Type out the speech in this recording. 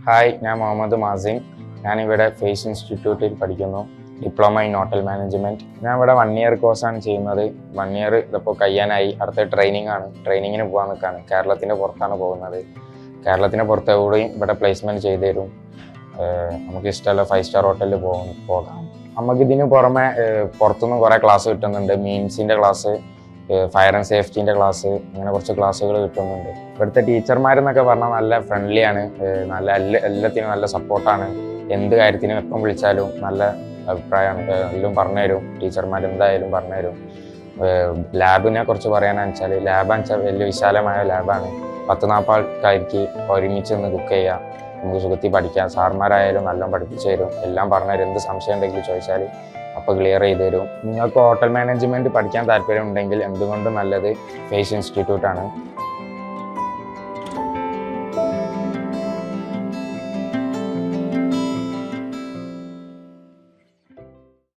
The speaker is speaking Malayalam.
ഹായ്, ഞാൻ മുഹമ്മദ് മാസിം. ഞാനിവിടെ ഫേസ് ഇൻസ്റ്റിറ്റ്യൂട്ടിൽ പഠിക്കുന്നു, ഡിപ്ലോമ ഇൻ ഹോട്ടൽ മാനേജ്മെൻറ്റ്. ഞാൻ ഇവിടെ 1 ഇയർ കോഴ്സാണ് ചെയ്യുന്നത്. 1 ഇയർ ഇതിപ്പോൾ കഴിയാനായി. അടുത്ത ട്രെയിനിങ് ആണ്. ട്രെയിനിങ്ങിന് പോകാൻ നിൽക്കുകയാണ്. കേരളത്തിൻ്റെ പുറത്താണ് പോകുന്നത്. കേരളത്തിൻ്റെ പുറത്തെവിടെയും ഇവിടെ പ്ലേസ്മെൻറ്റ് ചെയ്തു തരും. നമുക്ക് ഇഷ്ടമല്ല 5 സ്റ്റാർ ഹോട്ടലിൽ പോകാം. നമുക്കിതിന് പുറമെ പുറത്തുനിന്ന് കുറേ ക്ലാസ് കിട്ടുന്നുണ്ട്. മീൻസിൻ്റെ ക്ലാസ്, ഫയർ ആൻഡ് സേഫ്റ്റീൻ്റെ ക്ലാസ്, അങ്ങനെ കുറച്ച് ക്ലാസ്സുകൾ കിട്ടുന്നുണ്ട്. ഇവിടുത്തെ ടീച്ചർമാരെന്നൊക്കെ പറഞ്ഞാൽ നല്ല ഫ്രണ്ട്ലിയാണ്, നല്ല എല്ലാത്തിനും നല്ല സപ്പോർട്ടാണ്. എന്ത് കാര്യത്തിനും എപ്പം വിളിച്ചാലും നല്ല അഭിപ്രായമാണ്, എല്ലാം പറഞ്ഞുതരും. ടീച്ചർമാർ എന്തായാലും പറഞ്ഞുതരും. ലാബിനെ കുറിച്ച് പറയാനെന്ന് വെച്ചാൽ, ലാബാന്ന് വെച്ചാൽ വലിയ വിശാലമായ ലാബാണ്. 10-40 ആൾക്കാർക്ക് ഒരുമിച്ച് നിന്ന് കുക്ക് ചെയ്യാം, നമുക്ക് സുഖത്തിൽ പഠിക്കാം. സാർമാരായാലും നല്ലോണം പഠിപ്പിച്ചു തരും, എല്ലാം പറഞ്ഞുതരും. എന്ത് സംശയം ഉണ്ടെങ്കിലും ചോദിച്ചാൽ അപ്പോൾ ക്ലിയർ ചെയ്ത് തരും. നിങ്ങൾക്ക് ഹോട്ടൽ മാനേജ്മെൻറ്റ് പഠിക്കാൻ താല്പര്യം ഉണ്ടെങ്കിൽ എന്തുകൊണ്ടും നല്ലത് ഫേസ് ഇൻസ്റ്റിറ്റ്യൂട്ടാണ്.